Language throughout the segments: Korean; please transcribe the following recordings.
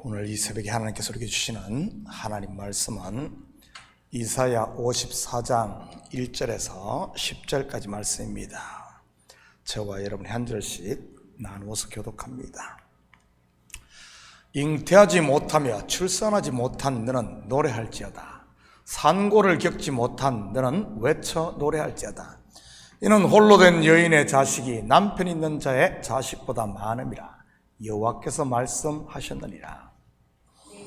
오늘 이 새벽에 하나님께서 우리에게 주시는 하나님 말씀은 이사야 54장 1절에서 10절까지 말씀입니다. 저와 여러분이 한 절씩 나누어서 교독합니다. 잉태하지 못하며 출산하지 못한 너는 노래할지어다. 산고를 겪지 못한 너는 외쳐 노래할지어다. 이는 홀로 된 여인의 자식이 남편 있는 자의 자식보다 많음이라. 여호와께서 말씀하셨느니라.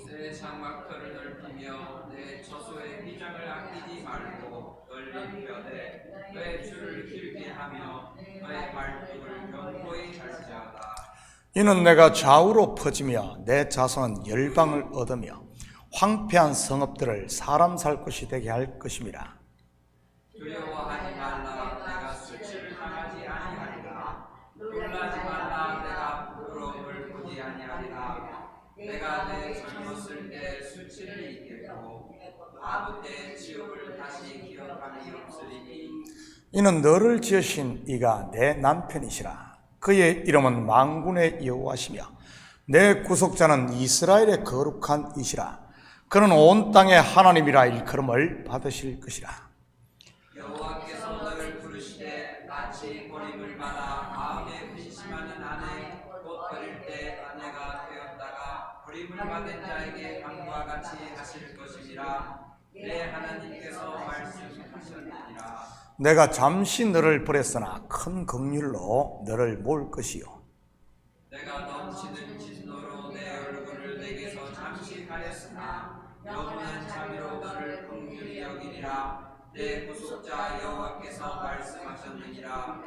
내 장막터를 넓히며 내 저소의 비장을 아끼지 말고 널린 뼈대 너의 줄을 길게 하며 너의 말뚝을 견고히 할지어다. 이는 내가 좌우로 퍼지며 내 자손은 열방을 얻으며 황폐한 성읍들을 사람 살 곳이 되게 할 것임이라. 두려워하지 말라. 내가 수치를 당하지 아니하리라. 놀라지 말라. 내가 부끄러움을 보지 아니하리라. 내가 내 젊었을 때 수치를 잊겠고 아부 때 지옥을 다시 기억함이 없으리니. 이는 너를 지으신 이가 내 남편이시라. 그의 이름은 만군의 여호와시며 내 구속자는 이스라엘의 거룩한 이시라. 그는 온 땅의 하나님이라 일컬음을 받으실 것이라. 여호와께서 너를 부르시되 마치 버림을 받아 마음에 근심하는 아내 곧 어릴 때 아내가 되었다가 버림을 받은 자에게 강과 같이 하실 것이니라. 내 하나님께서 말씀하셨느니라. 내가 잠시 너를 버렸으나 큰 긍휼로 너를 모을 것이요 내가 넘치는 진노로 내 얼굴을 내게서 잠시 가렸으나 영원한 자비로 너를 긍휼히 여기리라. 내 구속자 여호와께서 말씀하셨느니라.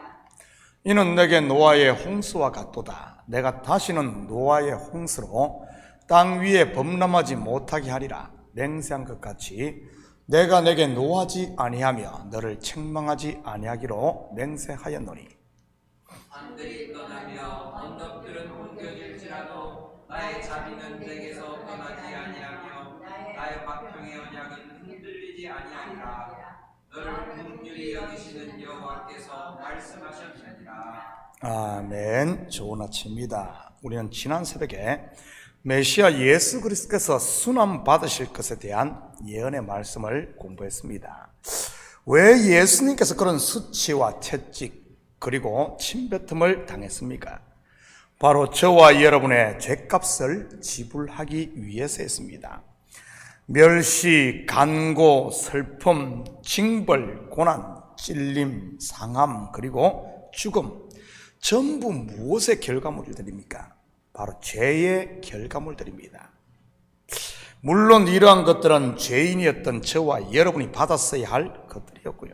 이는 내게 노아의 홍수와 같도다. 내가 다시는 노아의 홍수로 땅 위에 범람하지 못하게 하리라. 맹세한 것 같이 내가 내게 노하지 아니하며 너를 책망하지 아니하기로 맹세하였노니. 산들이 떠나며 언덕들은 옮겨질지라도 나의 자비는 내게서 떠나지 아니하며 나의 화평의 언약은 흔들리지 아니하리라. 너를 긍휼히 여기시는 여호와께서 말씀하셨느니라. 아멘. 좋은 아침입니다. 우리는 지난 새벽에 메시아 예수 그리스도께서 순환 받으실 것에 대한 예언의 말씀을 공부했습니다. 왜 예수님께서 그런 수치와 채찍 그리고 침뱉음을 당했습니까? 바로 저와 여러분의 죄값을 지불하기 위해서였습니다. 멸시, 간고, 슬픔, 징벌, 고난, 찔림, 상함, 그리고 죽음, 전부 무엇의 결과물들입니까? 바로 죄의 결과물들입니다. 물론 이러한 것들은 죄인이었던 저와 여러분이 받았어야 할 것들이었고요.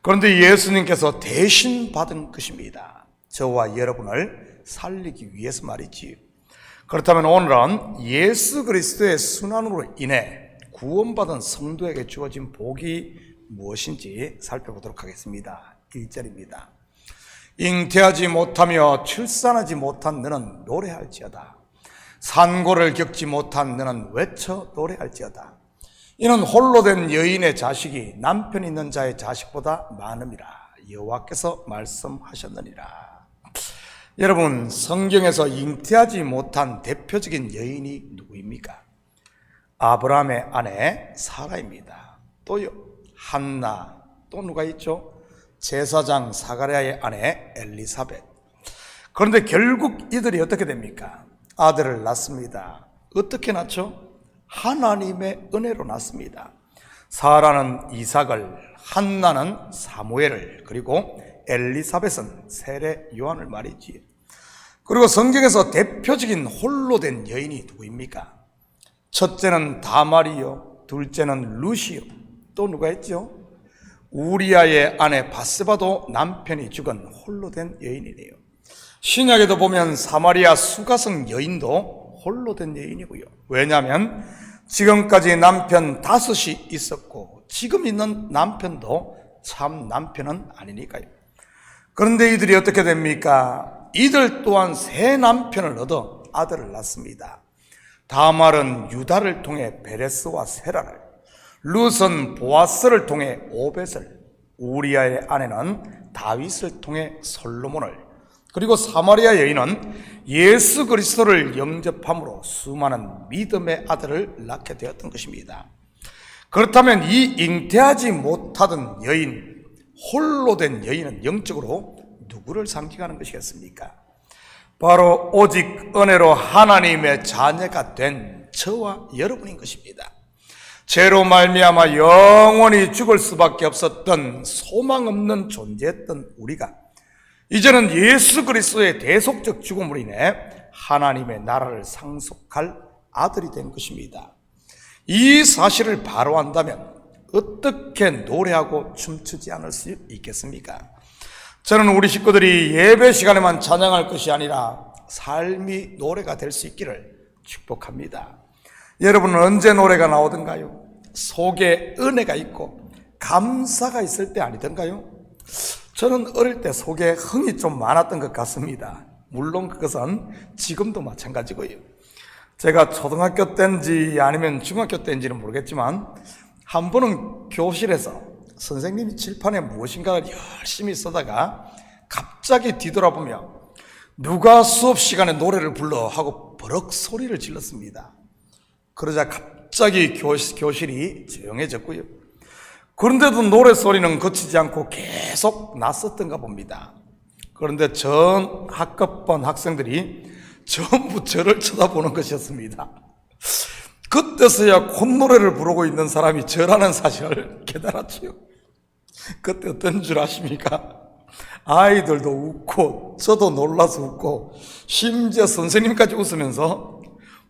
그런데 예수님께서 대신 받은 것입니다. 저와 여러분을 살리기 위해서 말이지요. 그렇다면 오늘은 예수 그리스도의 순환으로 인해 구원받은 성도에게 주어진 복이 무엇인지 살펴보도록 하겠습니다. 1절입니다. 잉태하지 못하며 출산하지 못한 너는 노래할지어다. 산고를 겪지 못한 너는 외쳐 노래할지어다. 이는 홀로 된 여인의 자식이 남편 있는 자의 자식보다 많음이라. 여호와께서 말씀하셨느니라. 여러분, 성경에서 잉태하지 못한 대표적인 여인이 누구입니까? 아브라함의 아내 사라입니다. 또요, 한나, 또 누가 있죠? 제사장 사가랴의 아내 엘리사벳. 그런데 결국 이들이 어떻게 됩니까? 아들을 낳습니다. 어떻게 낳죠? 하나님의 은혜로 낳습니다. 사라는 이삭을, 한나는 사무엘을, 그리고 엘리사벳은 세례 요한을 말이지. 그리고 성경에서 대표적인 홀로 된 여인이 누구입니까? 첫째는 다말이요, 둘째는 루시요, 또 누가 있죠? 우리아의 아내 바세바도 남편이 죽은 홀로 된 여인이네요. 신약에도 보면 사마리아 수가성 여인도 홀로 된 여인이고요. 왜냐하면 지금까지 남편 5이 있었고 지금 있는 남편도 참 남편은 아니니까요. 그런데 이들이 어떻게 됩니까? 이들 또한 새 남편을 얻어 아들을 낳습니다. 다말은 유다를 통해 베레스와 세라를, 룻은 보아스를 통해 오벳을, 우리아의 아내는 다윗을 통해 솔로몬을, 그리고 사마리아 여인은 예수 그리스도를 영접함으로 수많은 믿음의 아들을 낳게 되었던 것입니다. 그렇다면 이 잉태하지 못하던 여인, 홀로 된 여인은 영적으로 누구를 상징하는 것이겠습니까? 바로 오직 은혜로 하나님의 자녀가 된 저와 여러분인 것입니다. 죄로 말미암아 영원히 죽을 수밖에 없었던 소망 없는 존재였던 우리가 이제는 예수 그리스도의 대속적 죽음으로 인해 하나님의 나라를 상속할 아들이 된 것입니다. 이 사실을 바로 안다면 어떻게 노래하고 춤추지 않을 수 있겠습니까? 저는 우리 식구들이 예배 시간에만 찬양할 것이 아니라 삶이 노래가 될 수 있기를 축복합니다. 여러분은 언제 노래가 나오던가요? 속에 은혜가 있고 감사가 있을 때 아니던가요? 저는 어릴 때 속에 흥이 좀 많았던 것 같습니다. 물론 그것은 지금도 마찬가지고요. 제가 초등학교 때인지 아니면 중학교 때인지는 모르겠지만 한 번은 교실에서 선생님이 칠판에 무엇인가를 열심히 쓰다가 갑자기 뒤돌아보며 누가 수업 시간에 노래를 불러 하고 버럭 소리를 질렀습니다. 그러자 갑자기 교실이 조용해졌고요. 그런데도 노래소리는 그치지 않고 계속 났었던가 봅니다. 그런데 전 학급반 학생들이 전부 저를 쳐다보는 것이었습니다. 그때서야 콧노래를 부르고 있는 사람이 저라는 사실을 깨달았지요. 그때 어떤 줄 아십니까? 아이들도 웃고 저도 놀라서 웃고 심지어 선생님까지 웃으면서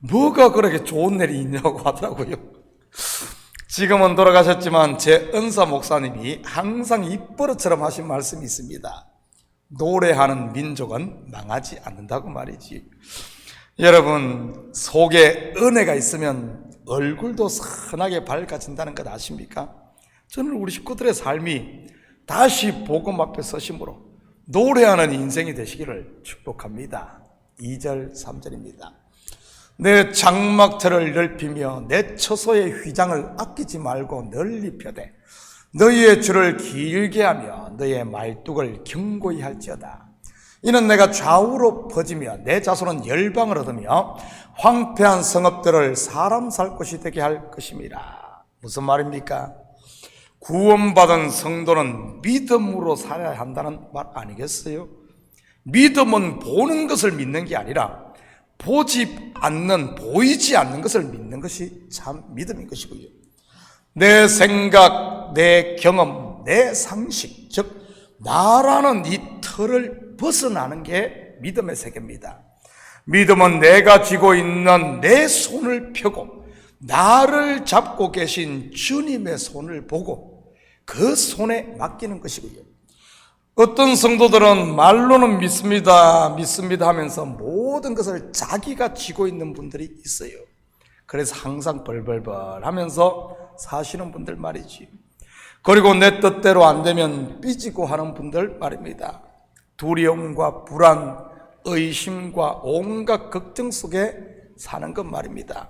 뭐가 그렇게 좋은 일이 있냐고 하더라고요. 지금은 돌아가셨지만 제 은사 목사님이 항상 입버릇처럼 하신 말씀이 있습니다. 노래하는 민족은 망하지 않는다고 말이지. 여러분, 속에 은혜가 있으면 얼굴도 선하게 밝아진다는 것 아십니까? 저는 우리 식구들의 삶이 다시 복음 앞에 서심으로 노래하는 인생이 되시기를 축복합니다. 2절 3절입니다. 내 장막터를 넓히며 내 처소의 휘장을 아끼지 말고 널리 펴되 너희의 줄을 길게 하며 너희의 말뚝을 견고히 할지어다. 이는 내가 좌우로 퍼지며 내 자손은 열방을 얻으며 황폐한 성읍들을 사람 살 곳이 되게 할 것임이라. 무슨 말입니까? 구원받은 성도는 믿음으로 살아야 한다는 말 아니겠어요? 믿음은 보는 것을 믿는 게 아니라 보이지 않는 것을 믿는 것이 참 믿음인 것이고요. 내 생각, 내 경험, 내 상식, 즉 나라는 이 틀을 벗어나는 게 믿음의 세계입니다. 믿음은 내가 쥐고 있는 내 손을 펴고 나를 잡고 계신 주님의 손을 보고 그 손에 맡기는 것이고요. 어떤 성도들은 말로는 믿습니다 하면서 모든 것을 자기가 쥐고 있는 분들이 있어요. 그래서 항상 벌벌벌 하면서 사시는 분들 말이지. 그리고 내 뜻대로 안 되면 삐지고 하는 분들 말입니다. 두려움과 불안, 의심과 온갖 걱정 속에 사는 것 말입니다.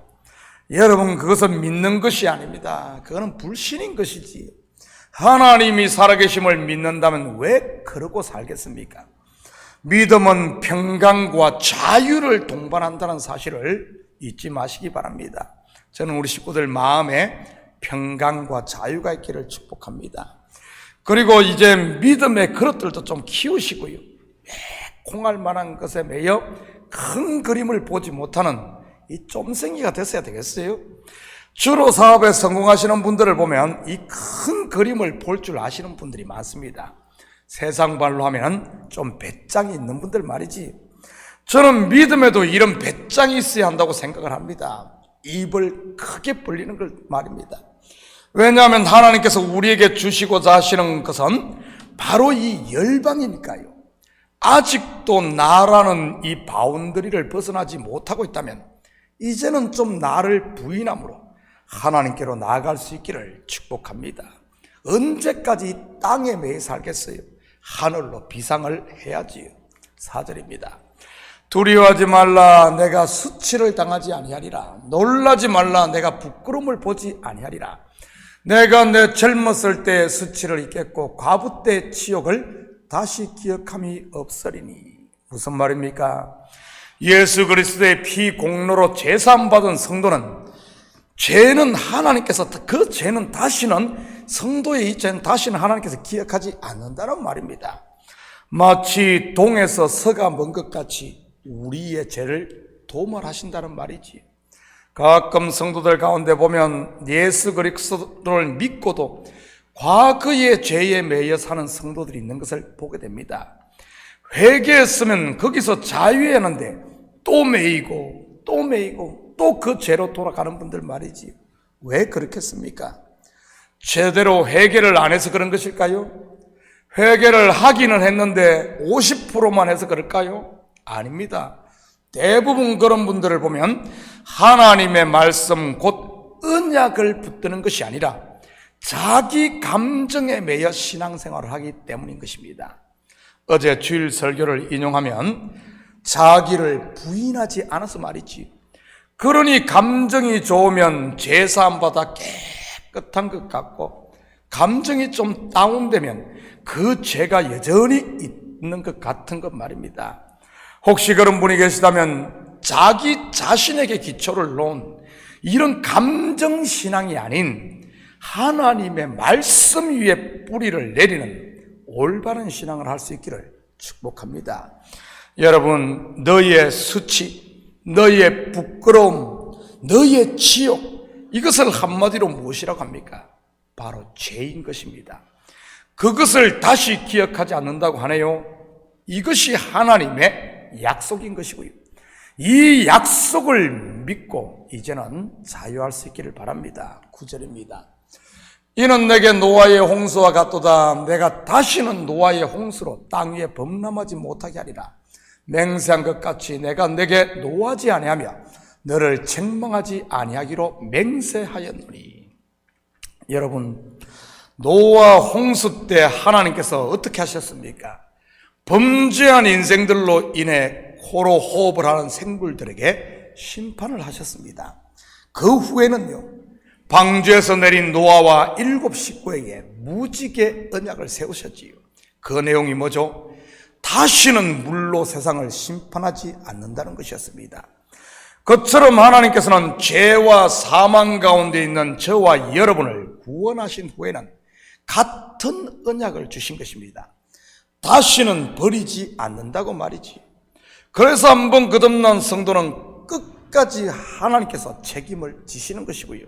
여러분, 그것은 믿는 것이 아닙니다. 그거는 불신인 것이지. 하나님이 살아계심을 믿는다면 왜 그러고 살겠습니까? 믿음은 평강과 자유를 동반한다는 사실을 잊지 마시기 바랍니다. 저는 우리 식구들 마음에 평강과 자유가 있기를 축복합니다. 그리고 이제 믿음의 그릇들도 좀 키우시고요. 콩할 만한 것에 매여 큰 그림을 보지 못하는 이 쫌생이가 됐어야 되겠어요? 주로 사업에 성공하시는 분들을 보면 이 큰 그림을 볼 줄 아시는 분들이 많습니다. 세상 말로 하면 좀 배짱이 있는 분들 말이지. 저는 믿음에도 이런 배짱이 있어야 한다고 생각을 합니다. 입을 크게 벌리는 걸 말입니다. 왜냐하면 하나님께서 우리에게 주시고자 하시는 것은 바로 이 열방이니까요. 아직도 나라는 이 바운더리를 벗어나지 못하고 있다면 이제는 좀 나를 부인함으로 하나님께로 나아갈 수 있기를 축복합니다. 언제까지 이 땅에 매여 살겠어요? 하늘로 비상을 해야지요. 4절입니다. 두려워하지 말라, 내가 수치를 당하지 아니하리라. 놀라지 말라, 내가 부끄러움을 보지 아니하리라. 내가 내 젊었을 때의 수치를 잊겠고 과부 때의 치욕을 다시 기억함이 없으리니. 무슨 말입니까? 예수 그리스도의 피 공로로 제사함 받은 성도는 죄는 하나님께서 그 죄는 다시는 성도의 이 죄는 다시는 하나님께서 기억하지 않는다는 말입니다. 마치 동에서 서가 먼 것 같이 우리의 죄를 도말하신다는 말이지. 가끔 성도들 가운데 보면 예수 그리스도를 믿고도 과거의 죄에 매여 사는 성도들이 있는 것을 보게 됩니다. 회개했으면 거기서 자유했는데 또 매이고 또 그 죄로 돌아가는 분들 말이지. 왜 그렇겠습니까? 제대로 회개를 안 해서 그런 것일까요? 회개를 하기는 했는데 50%만 해서 그럴까요? 아닙니다. 대부분 그런 분들을 보면 하나님의 말씀 곧 언약을 붙드는 것이 아니라 자기 감정에 매여 신앙생활을 하기 때문인 것입니다. 어제 주일 설교를 인용하면 자기를 부인하지 않아서 말이지. 그러니 감정이 좋으면 제사함 받아 깨끗한 것 같고 감정이 좀 다운되면 그 죄가 여전히 있는 것 같은 것 말입니다. 혹시 그런 분이 계시다면 자기 자신에게 기초를 놓은 이런 감정신앙이 아닌 하나님의 말씀 위에 뿌리를 내리는 올바른 신앙을 할 수 있기를 축복합니다. 여러분, 너희의 수치, 너희의 부끄러움, 너희의 지옥, 이것을 한마디로 무엇이라고 합니까? 바로 죄인 것입니다. 그것을 다시 기억하지 않는다고 하네요. 이것이 하나님의 약속인 것이고요. 이 약속을 믿고 이제는 자유할 수 있기를 바랍니다. 9절입니다. 이는 내게 노아의 홍수와 같도다. 내가 다시는 노아의 홍수로 땅 위에 범람하지 못하게 하리라. 맹세한 것 같이 내가 내게 노하지 아니하며 너를 책망하지 아니하기로 맹세하였노니. 여러분, 노아 홍수 때 하나님께서 어떻게 하셨습니까? 범죄한 인생들로 인해 코로 호흡을 하는 생물들에게 심판을 하셨습니다. 그 후에는요, 방주에서 내린 노아와 7 식구에게 무지개 언약을 세우셨지요. 그 내용이 뭐죠? 다시는 물로 세상을 심판하지 않는다는 것이었습니다. 그처럼 하나님께서는 죄와 사망 가운데 있는 저와 여러분을 구원하신 후에는 같은 언약을 주신 것입니다. 다시는 버리지 않는다고 말이지. 그래서 한번 거듭난 성도는 끝까지 하나님께서 책임을 지시는 것이고요.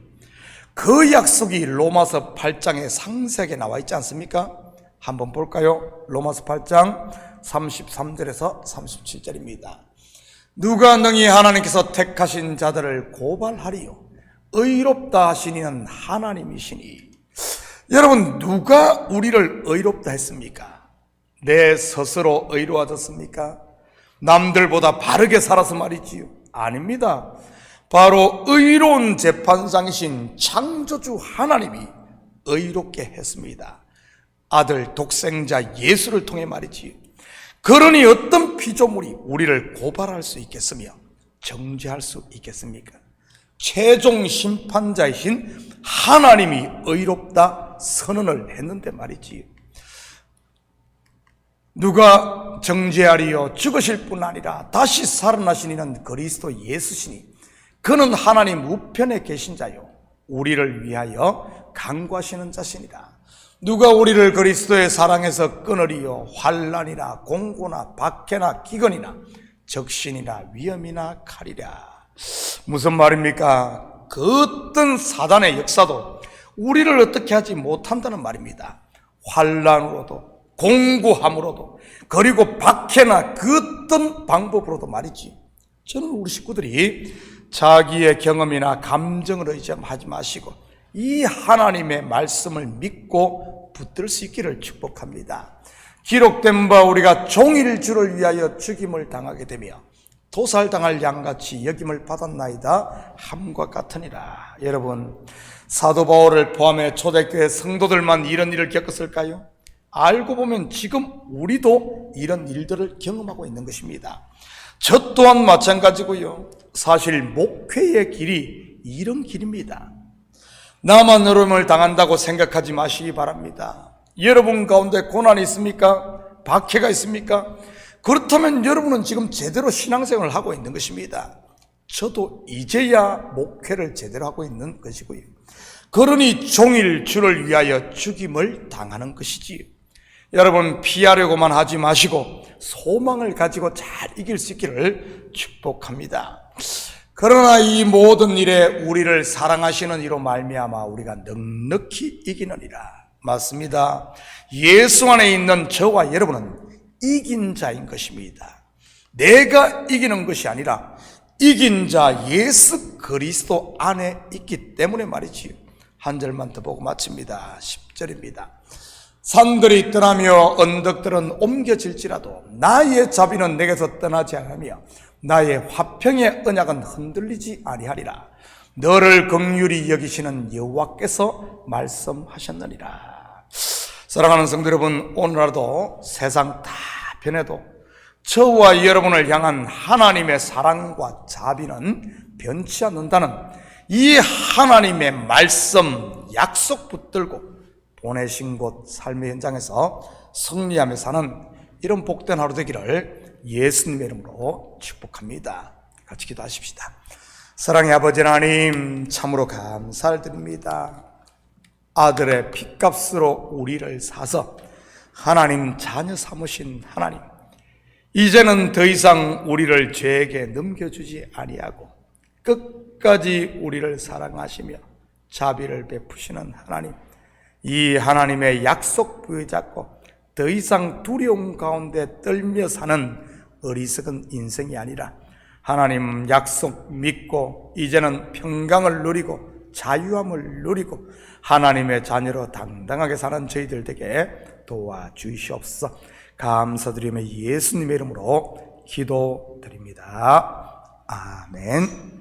그 약속이 로마서 8장에 상세하게 나와 있지 않습니까? 한번 볼까요? 로마서 8장 33절에서 37절입니다. 누가 능히 하나님께서 택하신 자들을 고발하리요? 의롭다 하시니는 하나님이시니. 여러분, 누가 우리를 의롭다 했습니까? 내 스스로 의로워졌습니까? 남들보다 바르게 살아서 말이지요? 아닙니다. 바로 의로운 재판장이신 창조주 하나님이 의롭게 했습니다. 아들 독생자 예수를 통해 말이지요. 그러니 어떤 피조물이 우리를 고발할 수 있겠으며 정죄할 수 있겠습니까? 최종 심판자이신 하나님이 의롭다 선언을 했는데 말이지요. 누가 정죄하리요? 죽으실 뿐 아니라 다시 살아나신 이는 그리스도 예수시니 그는 하나님 우편에 계신 자요 우리를 위하여 간구하시는 자시니라. 누가 우리를 그리스도의 사랑에서 끊으리요? 환난이나 공고나 박해나 기근이나 적신이나 위험이나 칼이라. 무슨 말입니까? 그 어떤 사단의 역사도 우리를 어떻게 하지 못한다는 말입니다. 환난으로도 공고함으로도 그리고 박해나 그 어떤 방법으로도 말이지. 저는 우리 식구들이 자기의 경험이나 감정을 의존하지 마시고 이 하나님의 말씀을 믿고 붙들 수 있기를 축복합니다. 기록된 바 우리가 종일 주를 위하여 죽임을 당하게 되며 도살당할 양같이 여김을 받았나이다 함과 같으니라. 여러분, 사도 바울을 포함해 초대교회 성도들만 이런 일을 겪었을까요? 알고 보면 지금 우리도 이런 일들을 경험하고 있는 것입니다. 저 또한 마찬가지고요. 사실 목회의 길이 이런 길입니다. 나만 어려움을 당한다고 생각하지 마시기 바랍니다. 여러분 가운데 고난이 있습니까? 박해가 있습니까? 그렇다면 여러분은 지금 제대로 신앙생활을 하고 있는 것입니다. 저도 이제야 목회를 제대로 하고 있는 것이고요. 그러니 종일 주를 위하여 죽임을 당하는 것이지요. 여러분, 피하려고만 하지 마시고 소망을 가지고 잘 이길 수 있기를 축복합니다. 그러나 이 모든 일에 우리를 사랑하시는 이로 말미암아 우리가 넉넉히 이기느니라. 맞습니다. 예수 안에 있는 저와 여러분은 이긴 자인 것입니다. 내가 이기는 것이 아니라 이긴 자 예수 그리스도 안에 있기 때문에 말이지요. 한 절만 더 보고 마칩니다. 10절입니다. 산들이 떠나며 언덕들은 옮겨질지라도 나의 자비는 내게서 떠나지 않으며 나의 화평의 언약은 흔들리지 아니하리라. 너를 긍휼히 여기시는 여호와께서 말씀하셨느니라. 사랑하는 성도 여러분, 오늘 하루도 세상 다 변해도 저와 여러분을 향한 하나님의 사랑과 자비는 변치 않는다는 이 하나님의 말씀 약속 붙들고 보내신 곳 삶의 현장에서 승리하며 사는 이런 복된 하루 되기를 예수님의 이름으로 축복합니다. 같이 기도하십시다. 사랑의 아버지 하나님, 참으로 감사를 드립니다. 아들의 핏값으로 우리를 사서 하나님 자녀 삼으신 하나님, 이제는 더 이상 우리를 죄에게 넘겨주지 아니하고 끝까지 우리를 사랑하시며 자비를 베푸시는 하나님, 이 하나님의 약속 부여잡고 더 이상 두려움 가운데 떨며 사는 어리석은 인생이 아니라 하나님 약속 믿고 이제는 평강을 누리고 자유함을 누리고 하나님의 자녀로 당당하게 사는 저희들 되게 도와주시옵소서. 감사드리며 예수님의 이름으로 기도드립니다. 아멘.